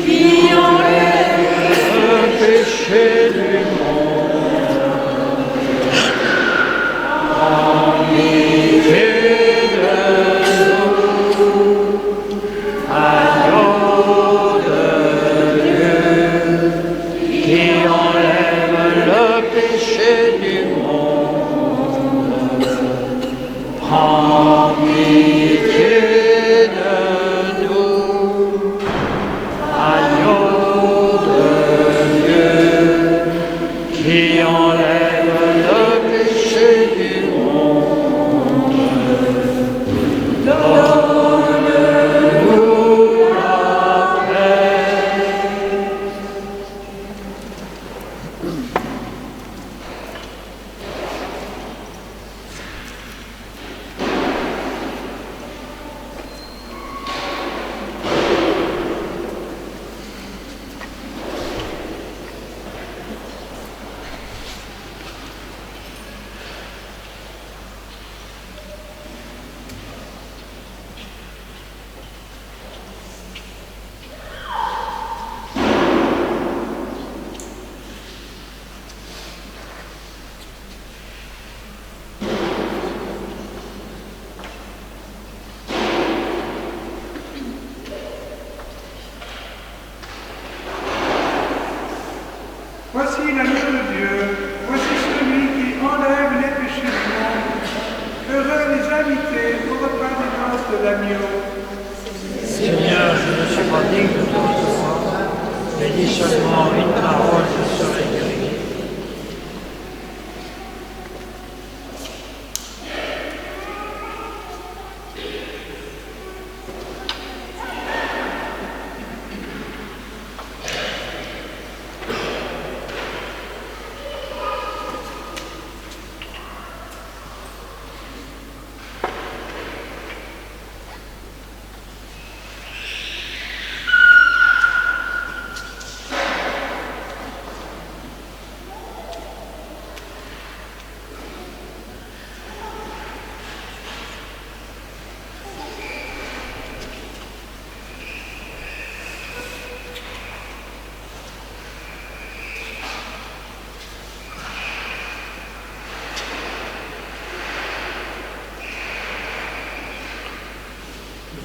Qui enlève Le péché du monde, en pitié de nous, agneau de Dieu, qui enlève le péché du monde, prends pitié de nous, agneau de Dieu, qui enlève le péché du monde. Donne-nous la paix. Voici l'agneau de Dieu, voici celui qui enlève les péchés du monde. Heureux les invités au repas des noces de l'agneau. Seigneur, je ne suis pas digne de ton recevoir, mais dis seulement une parole, je serai guéri.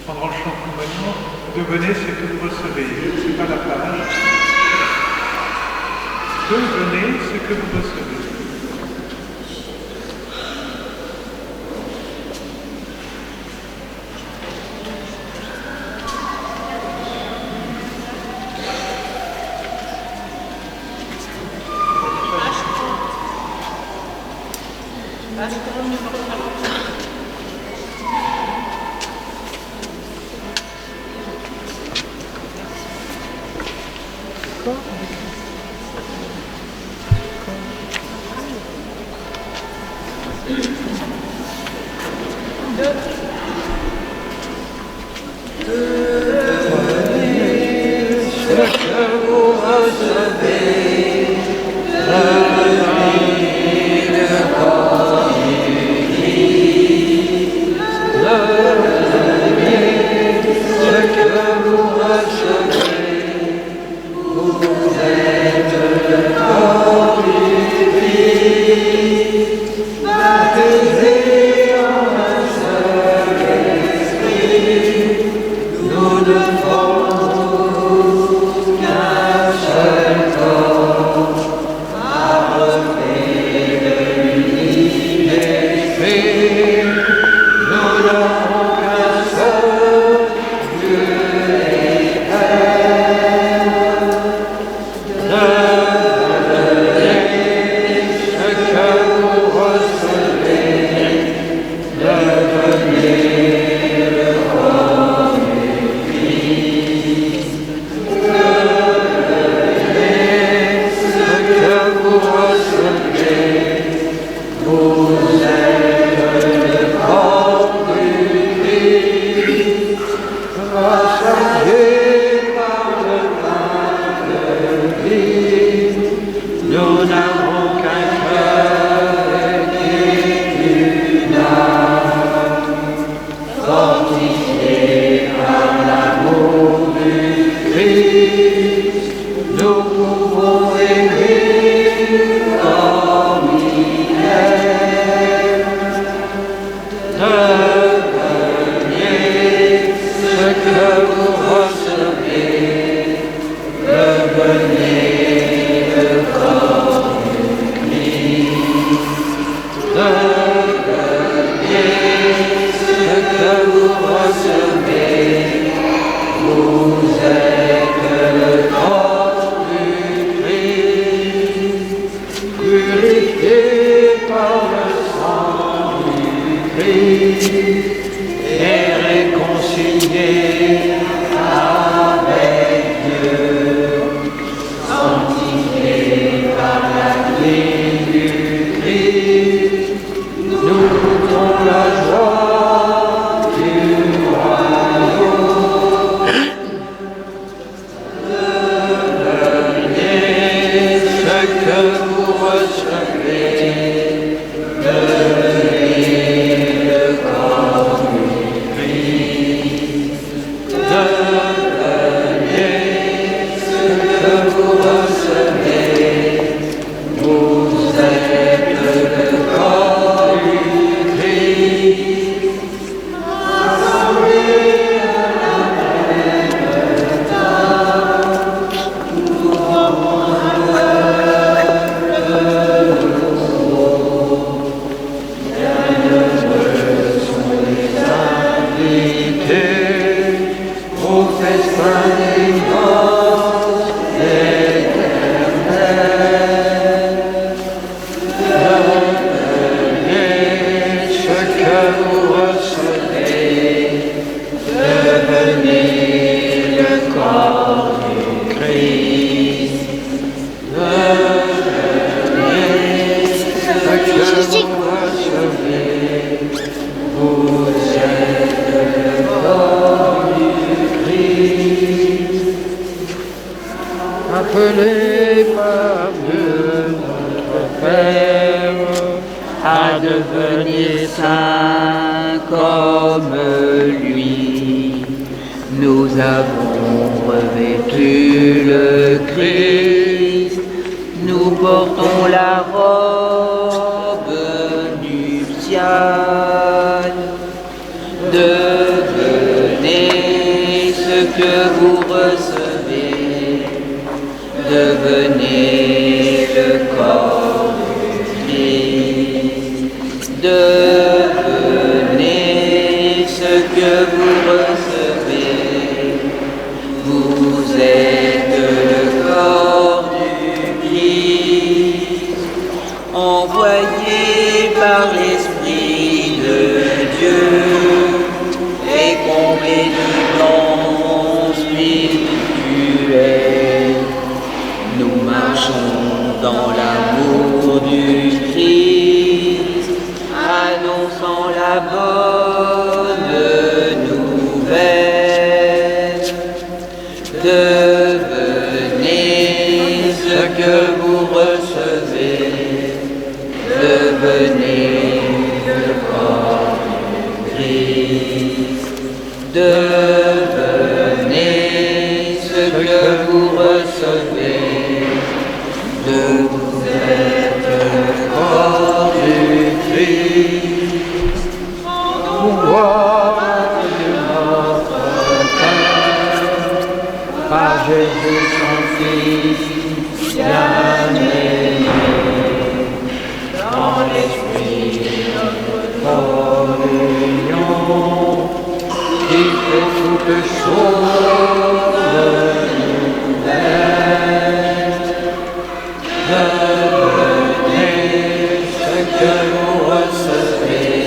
Pendant le chant compagnon, devenez ce que vous recevez. Ce n'est pas la page. Devenez ce que vous recevez. à devenir saints comme lui. Nous avons revêtu le Christ, nous portons la robe nuptiale. Devenez ce que vous recevez, devenez le corps du Christ. Devenez ce que vous recevez, vous êtes le corps du Christ, envoyé par l'Esprit de Dieu et comblé du don spirituel. Nous marchons dans l'amour du Christ, annonçant la bonne nouvelle. Devenez ce que vous recevez, devenez le corps du Christ. Devenez ce que vous recevez, vous êtes le corps du Christ. Pouvoir de notre Père, par Jésus son Fils, bien-aimé, dans l'Esprit notre communion, qui fait toutes choses nouvelles. Devenez ce que vous recevez,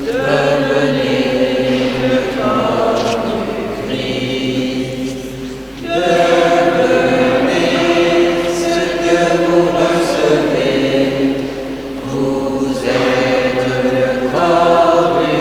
devenez le corps du Christ. Devenez ce que vous recevez, vous êtes le corps du Christ.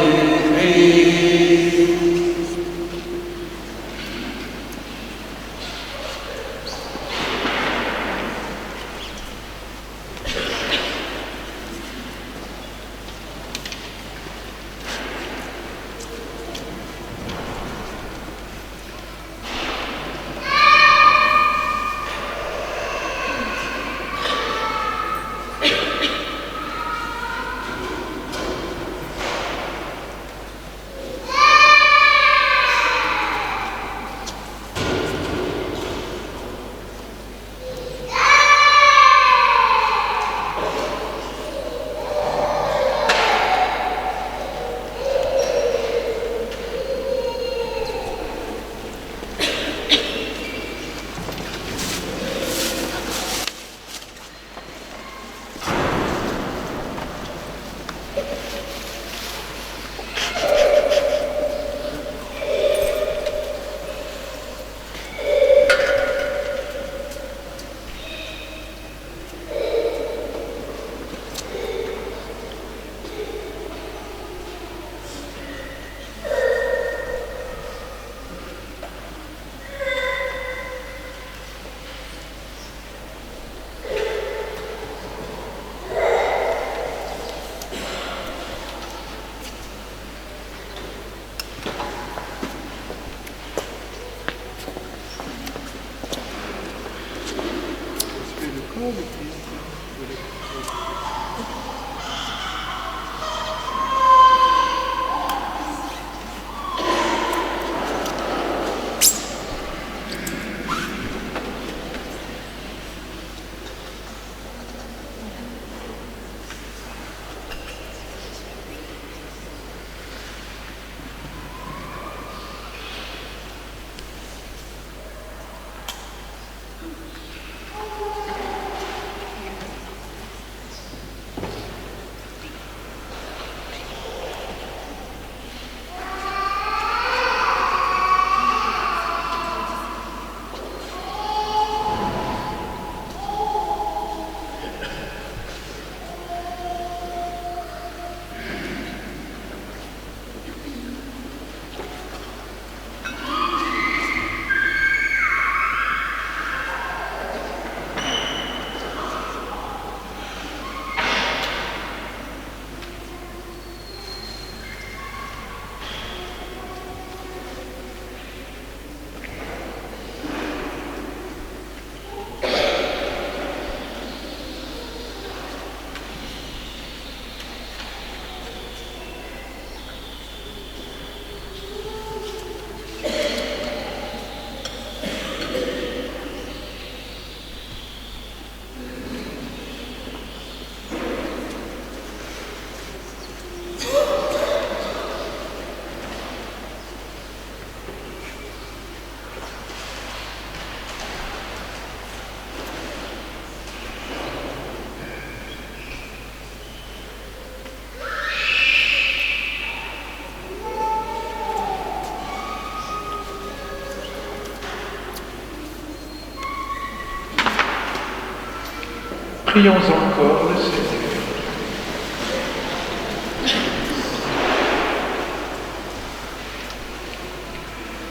Prions encore le Seigneur.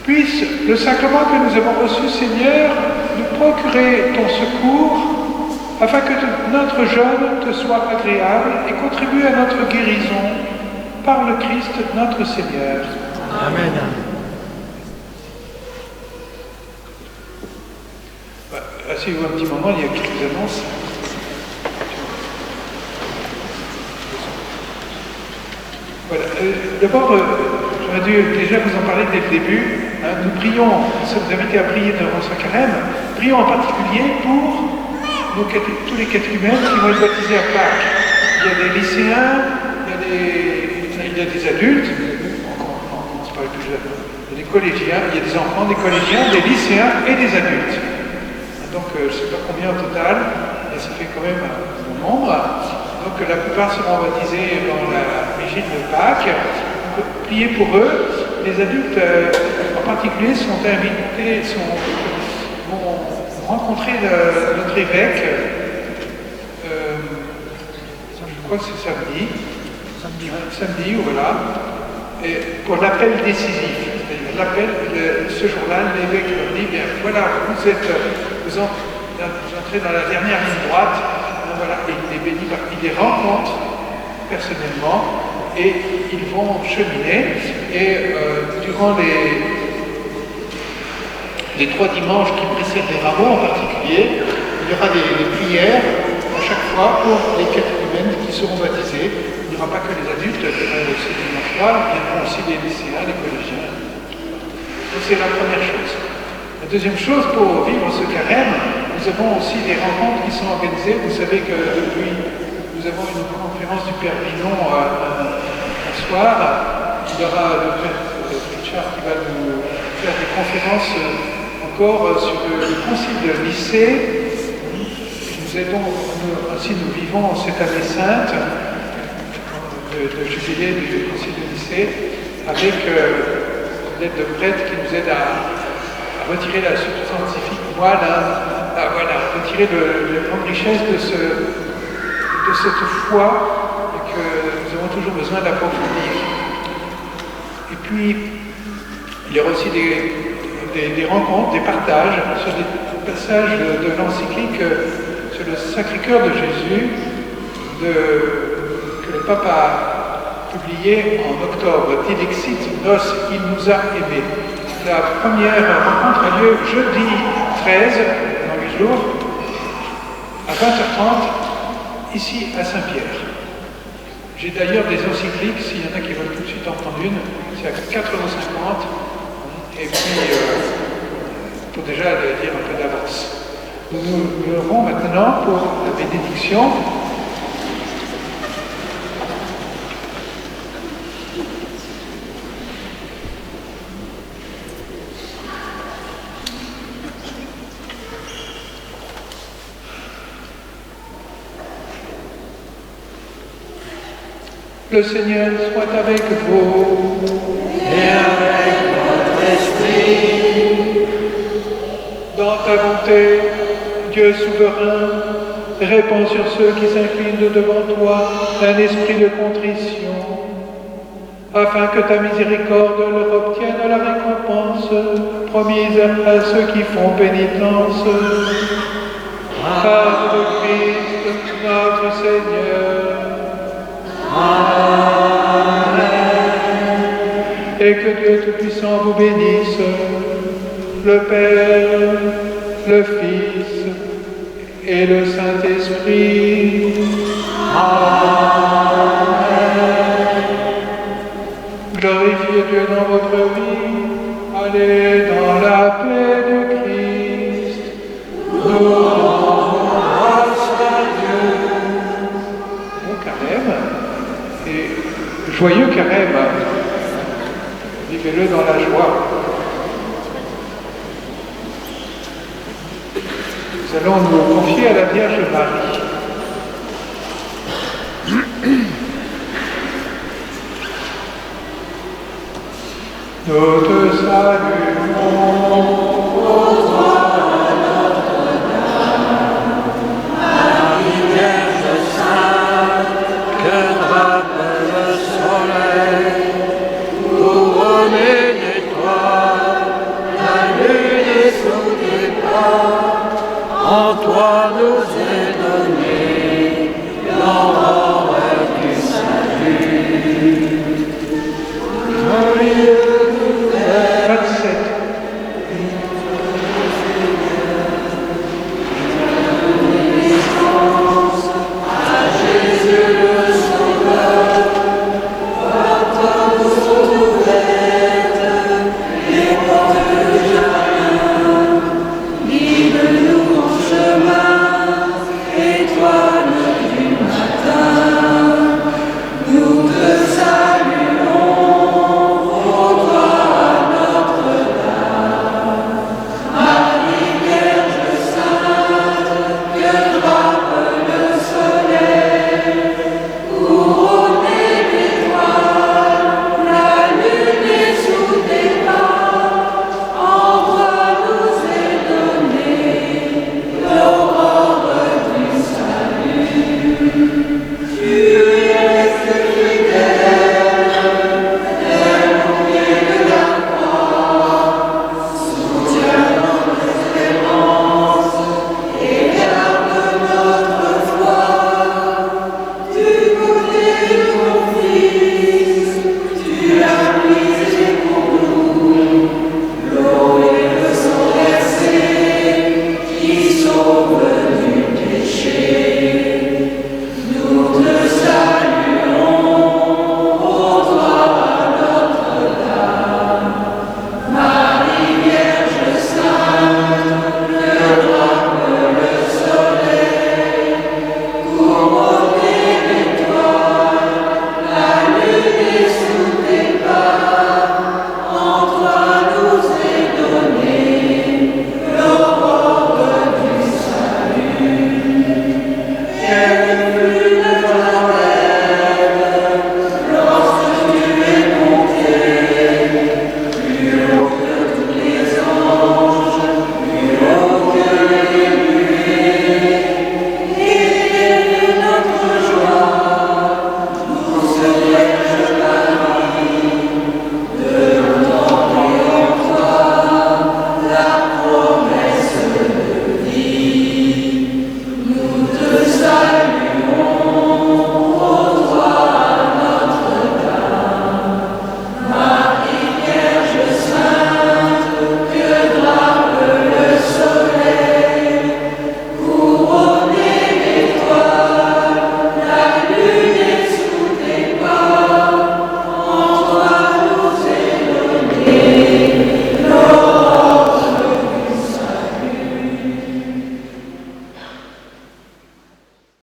Puisse le sacrement que nous avons reçu, Seigneur, nous procurer ton secours, afin que notre jeûne te soit agréable et contribue à notre guérison par le Christ notre Seigneur. Amen. Asseyez-vous un petit moment, il y a quelques annonces. Voilà. D'abord, j'aurais dû déjà vous en parler dès le début. Nous prions, nous sommes invités à prier devant ce carême. Prions en particulier pour tous les catéchumènes qui vont être baptisés à Pâques. Il y a des lycéens, il y a des adultes, on commence par les plus jeunes, il y a des collégiens, il y a des enfants, des collégiens, des lycéens et des adultes. Donc je ne sais pas combien au total, mais ça fait quand même un bon nombre. Donc la plupart seront baptisés dans la vigile de Pâques. Priez pour eux. Les adultes en particulier sont invités, vont rencontrer notre évêque, je crois que c'est samedi, voilà, et pour l'appel décisif. L'appel, ce jour-là, l'évêque leur dit, bien voilà, vous entrez dans la dernière ligne droite, voilà, et il les bénit, il les rencontre personnellement, et ils vont cheminer, et durant les 3 dimanches qui précèdent les rameaux en particulier, il y aura des prières à chaque fois pour les catéchumènes qui seront baptisés. Il n'y aura pas que les adultes, ce dimanche-là, il y aura aussi les lycéens, les collégiens. Donc c'est la première chose. La deuxième chose, pour vivre ce carême, nous avons aussi des rencontres qui sont organisées. Vous savez que depuis, nous avons une conférence du Père Vinon un soir. Il y aura le Père Richard qui va nous faire des conférences encore sur le concile de Nicée. Nous vivons cette année sainte de jubilé du concile de Nicée avec l'aide de prêtres qui nous aident à retirer la substance scientifique moelle, à retirer la grande richesse de cette foi et que nous avons toujours besoin d'approfondir. Et puis, il y aura aussi des rencontres, des partages sur des passages de l'encyclique sur le Sacré-Cœur de Jésus que le pape a publié en octobre. Dilexit nos, il nous a aimés. La première rencontre a lieu jeudi 13, dans 8 jours, à 20h30, ici à Saint-Pierre. J'ai d'ailleurs des encycliques, s'il y en a qui veulent tout de suite en prendre une, c'est à 4,50 €. Et puis, il faut déjà le dire un peu d'avance. Nous aurons maintenant pour la bénédiction. Le Seigneur soit avec vous. Et avec votre esprit. Dans ta bonté, Dieu souverain, répands sur ceux qui s'inclinent devant toi un esprit de contrition, afin que ta miséricorde leur obtienne la récompense promise à ceux qui font pénitence. Par le Christ notre Seigneur. Amen. Et que Dieu Tout-Puissant vous bénisse, le Père, le Fils et le Saint-Esprit. Amen. Glorifiez Dieu dans votre vie, allez dans la paix de Christ. Nous rendons grâce à Dieu. Bon carême et joyeux carême. Vivez-le dans la joie. Nous allons nous confier à la Vierge Marie. Nous te saluons, ô toi, notre-Dame, Marie toi.